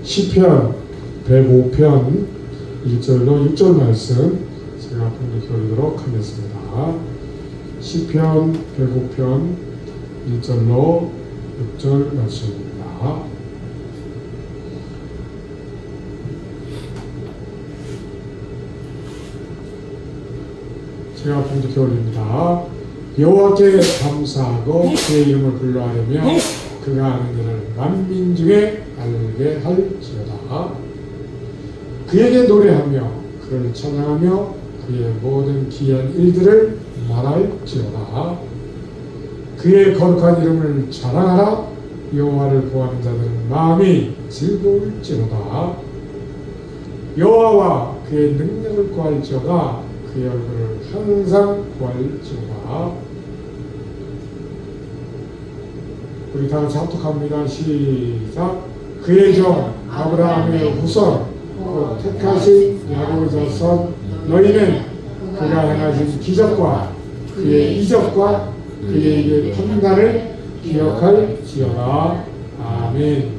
시편 105편 1절로 6절 말씀 제가 봉독해 올리도록 하겠습니다. 시편 105편 1절로 6절 말씀입니다. 제가 봉독해 올립니다. 여호와께 감사하고 그의 이름을 불러하려며 그가 하는 일을 만민 중에 알게 할지어다. 그에게 노래하며 그를 찬양하며 그의 모든 기이한 일들을 말할지어다. 그의 거룩한 이름을 자랑하라. 여호와를 구하는 자들은 마음이 즐거울지로다. 여호와와 그의 능력을 구할지어다. 그의 얼굴을 항상 구할지어다. 우리 다 같이 합독합니다. 시작. 그의 종 아브라함의 후손 곧 택하신 야곱의 자손 너희는 그가 행하신 기적과 그의 이적과 그의 판단을 기억할지어다. 아멘.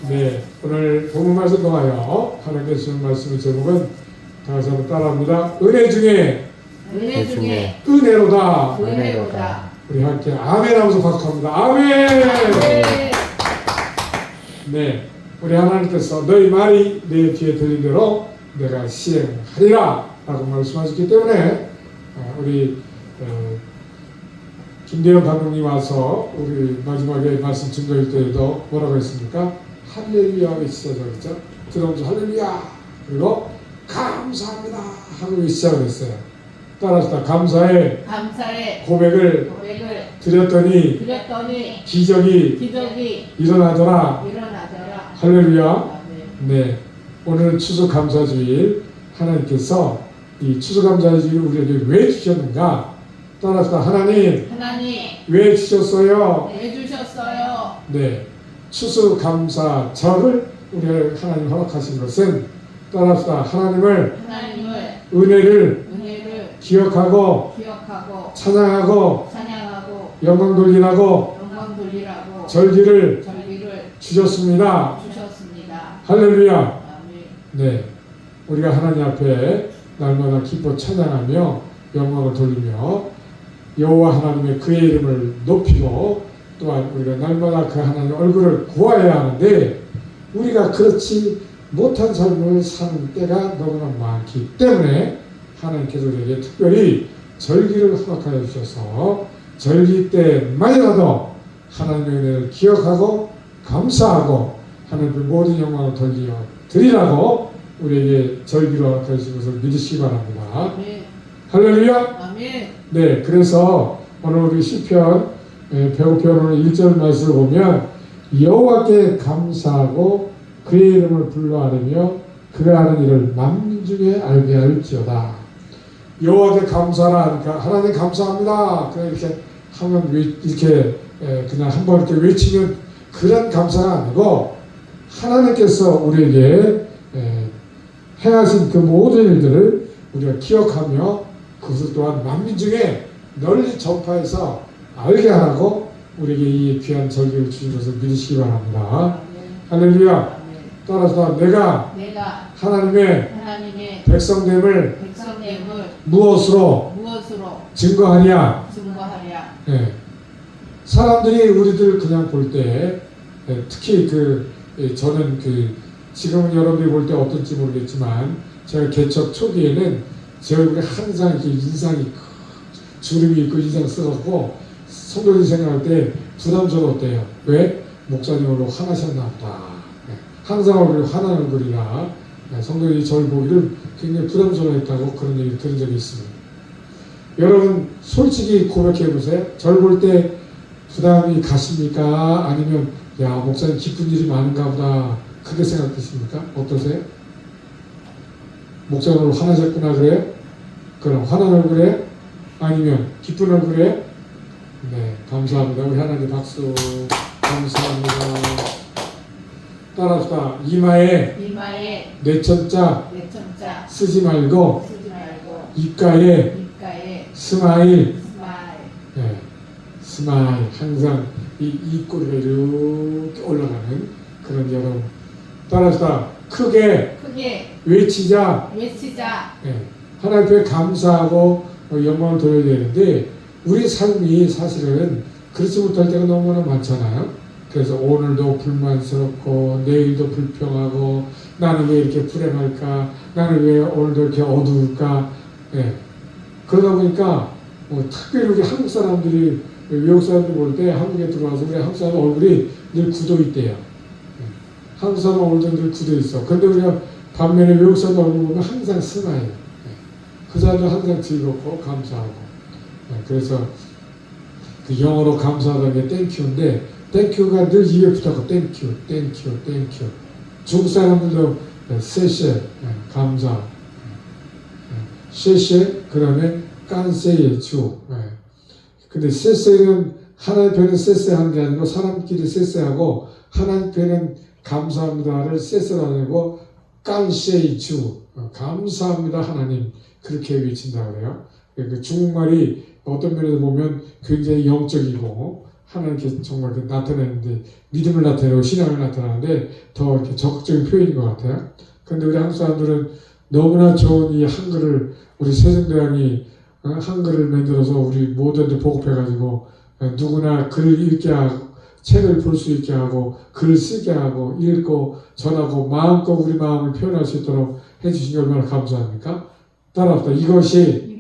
네, 오늘 본문 말씀 통하여 하나님께서 주신 말씀의 제목은 다 같이 한번 따라합니다. 은혜 중에 은혜로다. 우리 함께 아멘 하면서 박수합니다. 아멘. 네, 우리 하나님께서 너희 말이 내 귀에 들린 대로 내가 시행하리라 라고 말씀하셨기 때문에 우리 김대영 감독님 와서 우리 마지막에 말씀 증거일 때에도 뭐라고 했습니까? 할렐루야 외치자죠, 그렇죠? 들어오면서 할렐루야 그리고 감사합니다 하고 시작을 했어요. 따라서 감사의 고백을 드렸더니 기적이 일어나더라. 할렐루야. 네, 오늘은 추수감사주일. 하나님께서 이 추수감사주일을 우리에게 왜 주셨는가? 따라서 하나님 왜 주셨어요? 네, 추수감사절을 우리 하나님 허락하신 것은 따라서 하나님을 은혜를 기억하고 찬양하고 영광 돌리라고 절기를 주셨습니다. 할렐루야. 네, 우리가 하나님 앞에 날마다 기뻐 찬양하며 영광을 돌리며 여호와 하나님의 그의 이름을 높이고 또한 우리가 날마다 그 하나님의 얼굴을 구해야 하는데 우리가 그렇지 못한 삶을 사는 때가 너무나 많기 때문에 하나님께서 우리에게 특별히 절기를 허락하여 주셔서 절기 때만이라도 하나님의 은혜를 기억하고 감사하고 하나님의 모든 영광을 돌려 드리라고 우리에게 절기를 허락하여 주신 것을 믿으시기 바랍니다. 아멘. 할렐루야. 아멘. 네, 그래서 오늘 우리 시편 105편 오늘 1절 말씀을 보면 여호와께 감사하고 그의 이름을 불러하려며 그가 하는 일을 만민 중에 알게 할지어다. 여호와께 감사라 하니까 하나님 감사합니다. 그냥 이렇게 하면 이렇게 그냥 한번 이렇게 외치는 그런 감사가 아니고 하나님께서 우리에게 행하신 그 모든 일들을 우리가 기억하며 그것을 또한 만민 중에 널리 전파해서 알게 하라고 우리에게 이 귀한 절기를 주신 것을 믿으시기 바랍니다. 할렐루야. 따라서 내가 하나님의 백성됨을 무엇으로 증거하랴. 네. 사람들이 우리들 그냥 볼 때 특히 저는 지금은 여러분들이 볼 때 어떤지 모르겠지만 제가 개척 초기에는 제 얼굴에 항상 이렇게 인상이 주름이 있고 인상 써갖고 성도님 생각할 때 부담스러웠대요. 왜? 목사님으로 화나셨나 보다. 항상 얼굴이 화난 얼굴이라 성도님이 저를 보기를 굉장히 부담스러워했다고 그런 얘기를 들은 적이 있습니다. 여러분 솔직히 고백해보세요. 저를 볼 때 부담이 가십니까? 아니면 야 목사님 기쁜 일이 많은가 보다 크게 생각되십니까? 어떠세요? 목사님으로 화나셨구나 그래요? 그럼 화난 얼굴에? 아니면 기쁜 얼굴에? 네, 감사합니다. 우리 하나님 박수. 감사합니다. 따라서 이마에 뇌천자 쓰지 말고 입가에 스마일. 네, 스마일. 항상 이 꼬리가 이렇게 올라가는 그런 여러분. 따라서 크게 외치자. 예, 하나님께 감사하고 영광을 돌려야 되는데 우리 삶이 사실은 그렇지 못할 때가 너무나 많잖아요. 그래서 오늘도 불만스럽고 내일도 불평하고 나는 왜 이렇게 불행할까? 나는 왜 오늘도 이렇게 어두울까? 예. 그러다 보니까 특별히 우리 한국 사람들이 외국 사람들 볼 때 한국에 들어와서 우리 한국 사람 얼굴이 늘 굳어 있대요. 한국 사람 얼굴도 늘 굳어 있어. 그런데 우리가 반면에 외국 사람 얼굴 보면 항상 스마일. 그 사람도 항상 즐겁고 감사하고. 그래서 그 영어로 감사하다는 게 땡큐인데 땡큐가 늘 입에 붙어서 땡큐. 중국 사람들도 세셰 감사. 세셰 그다음에 깐세예 주. 근데 세세는 하나님 편은 세세하는 게 아니고 사람끼리 세세하고 하나님 편은 감사합니다를 세세로 하고 깐세이 주 감사합니다 하나님 그렇게 외친다고 그래요. 그 중국말이 어떤 면에서 보면 굉장히 영적이고 하나님께 정말 나타내는데 믿음을 나타내고 신앙을 나타내는데 더 이렇게 적극적인 표현인 것 같아요. 그런데 우리 한국 사람들은 너무나 좋은 이 한글을 우리 세종대왕이 한글을 만들어서 우리 모두한테 보급해가지고 누구나 글을 읽게 하고 책을 볼 수 있게 하고 글을 쓰게 하고 읽고 전하고 마음껏 우리 마음을 표현할 수 있도록 해주신 게 얼마나 감사합니까? 따라합시다. 이것이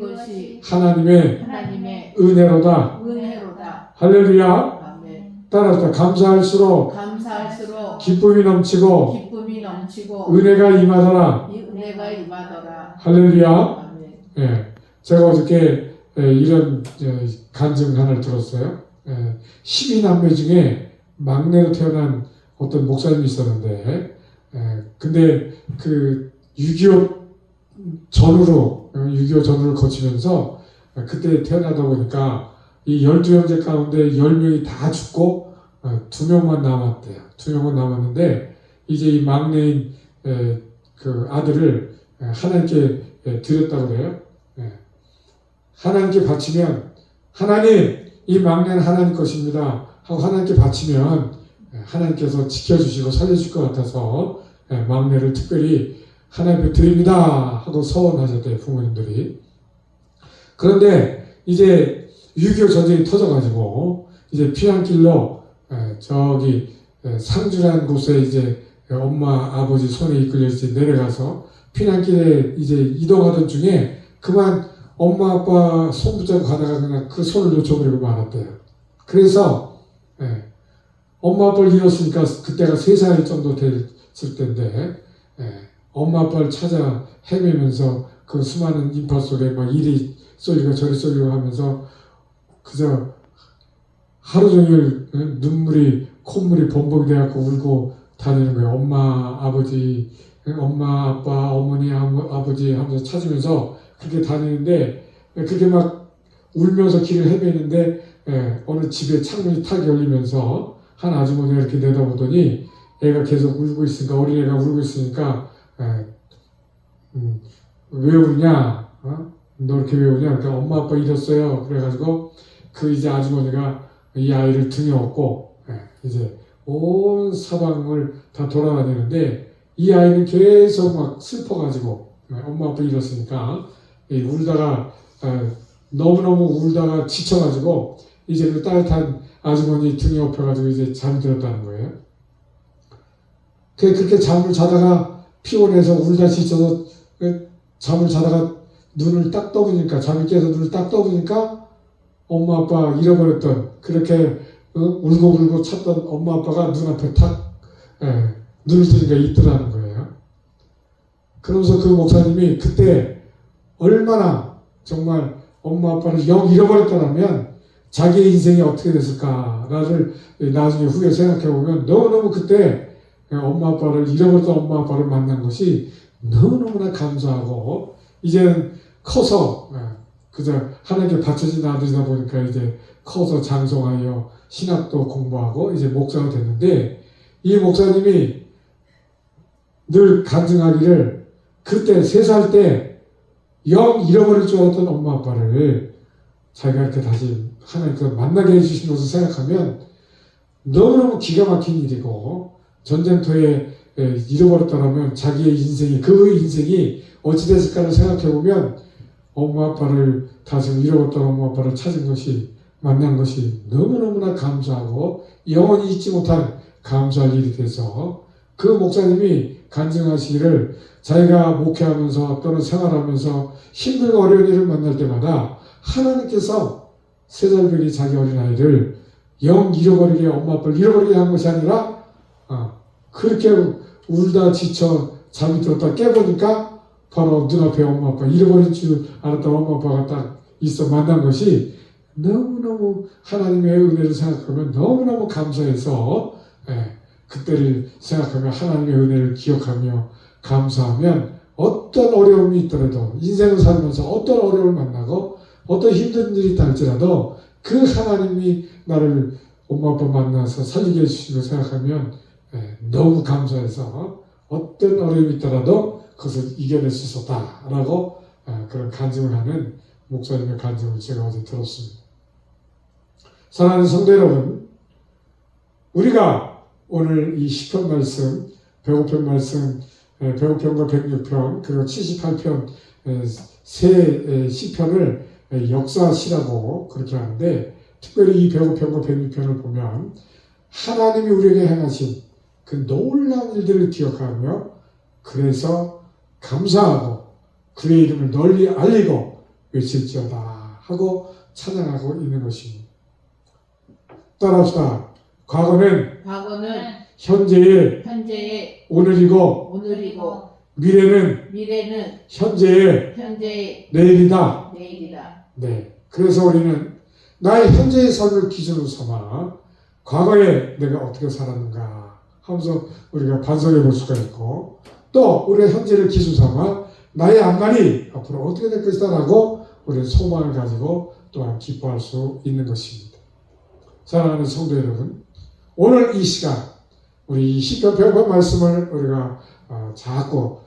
하나님의 은혜로다. 할렐루야. 따라합시다. 감사할수록 기쁨이 넘치고 은혜가 임하더라. 할렐루야. 예. 제가 어저께 이런 간증 하나를 들었어요. 12남매 중에 막내로 태어난 어떤 목사님이 있었는데 근데 그 6.25 전후를 거치면서 그때 태어나다 보니까 이 12형제 가운데 10명이 다 죽고 2명만 남았대요. 2명만 남았는데 이제 이 막내인 그 아들을 하나님께 드렸다고 그래요. 하나님께 바치면 하나님 이 막내는 하나님 것입니다 하고 하나님께 바치면 하나님께서 지켜주시고 살려줄 것 같아서 막내를 특별히 하나님께 드립니다 하고 서원하셨대요. 부모님들이. 그런데 이제 6.25 전쟁이 터져가지고 이제 피난길로 저기 상주라는 곳에 이제 엄마 아버지 손에 이끌려 이제 내려가서 피난길에 이제 이동하던 중에 그만 엄마 아빠 손 붙잡고 가다가 그냥 그 손을 놓쳐버리고 말았대요. 그래서 엄마 아빠를 잃었으니까 그때가 3살 정도 됐을 때인데 엄마 아빠를 찾아 헤매면서 그 수많은 인파 속에 막 이리 쏠리고 저리 쏠리고 하면서 그저 하루 종일 눈물이 콧물이 범벅이 돼갖고 울고 다니는 거예요. 엄마 아버지 엄마 아빠 어머니 아버지 하면서 찾으면서 그렇게 다니는데 그렇게 막 울면서 길을 헤매는데 어느 집에 창문이 탁 열리면서 한 아주머니가 이렇게 내다보더니 애가 계속 울고 있으니까 어린애가 울고 있으니까 왜 울냐? 너 이렇게 왜 우냐? 그러니까 엄마 아빠 잃었어요. 그래가지고 그 이제 아주머니가 이 아이를 등에 업고 이제 온 사방을 다 돌아다니는데 이 아이는 계속 막 슬퍼가지고 엄마 아빠 잃었으니까 울다가 너무너무 울다가 지쳐가지고 이제 그 따뜻한 아주머니 등에 업혀가지고 이제 잠이 들었다는 거예요. 그렇게 잠을 자다가 피곤해서 울다 지쳐서 잠을 자다가 눈을 딱 떠보니까 잠이 깨서 눈을 딱 떠보니까 엄마 아빠 잃어버렸던 그렇게 울고 찾던 엄마 아빠가 눈앞에 탁 눈을 뜨니까 있더라는 거예요. 그러면서 그 목사님이 그때 얼마나 정말 엄마 아빠를 영 잃어버렸더라면 자기의 인생이 어떻게 됐을까를 나중에 후에 생각해보면 너무너무 그때 엄마 아빠를 잃어버렸던 엄마 아빠를 만난 것이 너무너무나 감사하고 이제는 커서 그저 하나님께 바쳐진 아들이다 보니까 이제 커서 장성하여 신학도 공부하고 이제 목사가 됐는데 이 목사님이 늘 간증하기를 그때 3살 때 영 잃어버릴 줄 알았던 엄마 아빠를 자기가 이렇게 다시 하나님께서 만나게 해주신 것을 생각하면 너무너무 기가 막힌 일이고 전쟁터에 잃어버렸다면 자기의 인생이 그 인생이 어찌 됐을까를 생각해보면 엄마 아빠를 다시 잃어버렸던 엄마 아빠를 찾은 것이 만난 것이 너무너무나 감사하고 영원히 잊지 못한 감사할 일이 돼서 그 목사님이 간증하시기를 자기가 목회하면서 또는 생활하면서 힘들고 어려운 일을 만날 때마다 하나님께서 세 살배기 자기 어린아이를 영 잃어버리게 엄마 아빠를 잃어버리게 한 것이 아니라 그렇게 울다 지쳐 잠이 들었다 깨보니까 바로 눈앞에 엄마 아빠 잃어버린 줄 알았던 엄마 아빠가 딱 있어 만난 것이 너무너무 하나님의 은혜를 생각하면 너무너무 감사해서 그때를 생각하며 하나님의 은혜를 기억하며 감사하면 어떤 어려움이 있더라도 인생을 살면서 어떤 어려움을 만나고 어떤 힘든 일이 있다 할지라도 그 하나님이 나를 엄마 아빠 만나서 살리게 해주신 걸 생각하면 너무 감사해서 어떤 어려움이 있더라도 그것을 이겨낼 수 있었다라고 그런 간증을 하는 목사님의 간증을 제가 어제 들었습니다. 사랑하는 성도 여러분, 우리가 오늘 이 시편 말씀, 105편 말씀, 105편과 106편 그리고 78편 세 시편을 역사시라고 그렇게 하는데 특별히 이 105편과 106편을 보면 하나님이 우리에게 행하신 그 놀라운 일들을 기억하며 그래서 감사하고 그의 이름을 널리 알리고 외칠지어다 하고 찬양하고 있는 것입니다. 따라합시다. 과거는 현재의 오늘이고 미래는 현재의 내일이다. 네. 그래서 우리는 나의 현재의 삶을 기준으로 삼아 과거에 내가 어떻게 살았는가 하면서 우리가 반성해 볼 수가 있고 또 우리의 현재를 기준 삼아 나의 앞날이 앞으로 어떻게 될 것이다 라고 우리는 소망을 가지고 또한 기뻐할 수 있는 것입니다. 사랑하는 성도 여러분, 오늘 이 시간 우리 이 시편 100편 말씀을 우리가 자꾸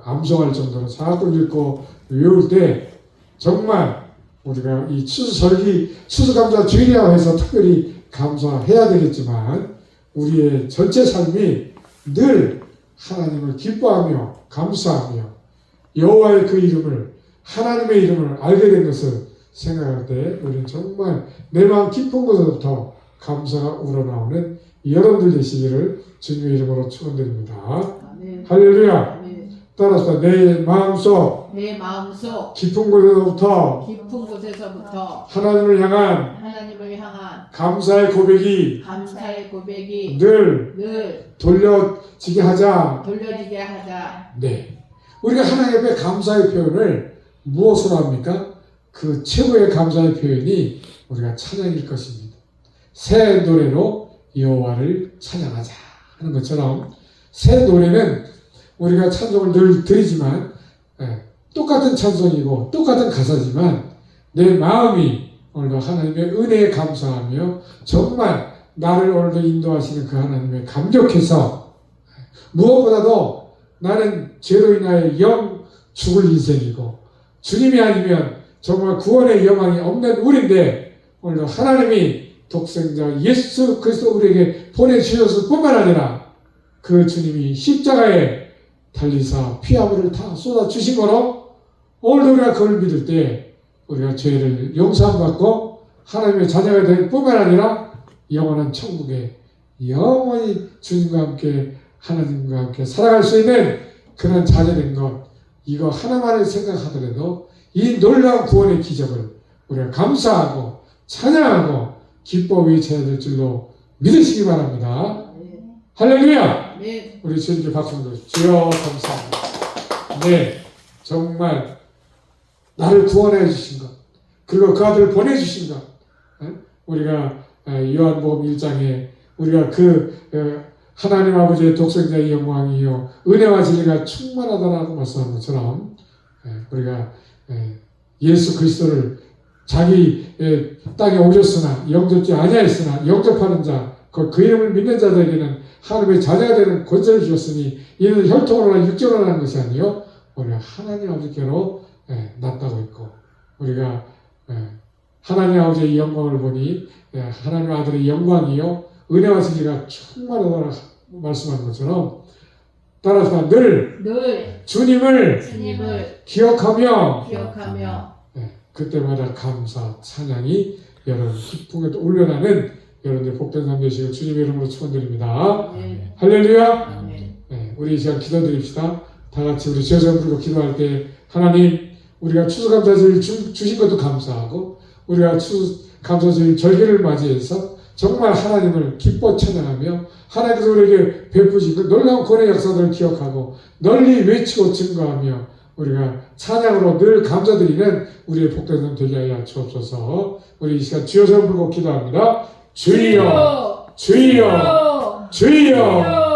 암송할 정도로 자꾸 읽고 외울 때 정말 우리가 이 추수감사 주일이라고 해서 특별히 감사해야 되겠지만 우리의 전체 삶이 늘 하나님을 기뻐하며 감사하며 여호와의 그 이름을 하나님의 이름을 알게 된 것을 생각할 때 우리는 정말 내 마음 깊은 곳에서부터 감사가 우러나오는 여러분들 되시기를 주님의 이름으로 축원드립니다. 할렐루야. 따라서 내 마음속 깊은 곳에서부터 하나님을 향한 감사의 고백이 늘 돌려지게 하자. 네. 우리가 하나님 앞에 감사의 표현을 무엇으로 합니까? 그 최고의 감사의 표현이 우리가 찬양일 것입니다. 새 노래로 여호와를 찬양하자 하는 것처럼 새 노래는 우리가 찬송을 늘 드리지만 똑같은 찬송이고 똑같은 가사지만 내 마음이 오늘도 하나님의 은혜에 감사하며 정말 나를 오늘도 인도하시는 그 하나님의 감격해서 무엇보다도 나는 죄로 인하여 영 죽을 인생이고 주님이 아니면 정말 구원의 영광이 없는 우리인데 오늘도 하나님이 독생자 예수 그리스도 우리에게 보내주셨을 뿐만 아니라 그 주님이 십자가에 달리사 피아물을 다 쏟아주신 거로 오늘도 우리가 그걸 믿을 때 우리가 죄를 용서받고 하나님의 자녀가 될 뿐만 아니라 영원한 천국에 영원히 주님과 함께 하나님과 함께 살아갈 수 있는 그런 자녀된 것 이거 하나만을 생각하더라도 이 놀라운 구원의 기적을 우리가 감사하고 찬양하고 기뻐 외쳐야 될 줄로 믿으시기 바랍니다. 할렐루야! 네. 우리 주님께 박수 한번 주여 감사합니다. 네, 정말 나를 구원해 주신 것 그리고 그 아들을 보내주신 것 우리가 요한복음 1장에 우리가 하나님 아버지의 독생자의 영광이요 은혜와 진리가 충만하다라고 말씀한 것처럼 우리가 예수 그리스도를 자기 땅에 오셨으나 영접지 아니하였으나 영접하는 자 그 이름을 믿는 자들에게는 하나님의 자녀가 되는 권세를 주셨으니 이는 혈통으로나 육정으로 하는 것이 아니요 우리가 하나님 아버지께로 났다고 했고 우리가 하나님 아버지의 영광을 보니 하나님 아들의 영광이요 은혜와 진리가 충만하다고 말씀하는 것처럼 따라서 늘 주님을 기억하며 네, 그때마다 감사, 찬양이 여러분 기쁨에 올려나는 여러분들 복된 삶 되시길 주님의 이름으로 축원드립니다. 할렐루야. 네, 우리 이 시간 기도드립시다. 다 같이 우리 주여서 부르고 기도할 때 하나님 우리가 추수감사절 주신 것도 감사하고 우리가 감사절 절기를 맞이해서 정말 하나님을 기뻐 찬양하며 하나님께서 우리에게 베푸신 그 놀라운 권의 역사들을 기억하고 널리 외치고 증거하며 우리가 찬양으로 늘 감사드리는 우리의 복된 삶 되게 하여 주옵소서. 우리 이 시간 주여서 부르고 기도합니다. 주여 주여 주여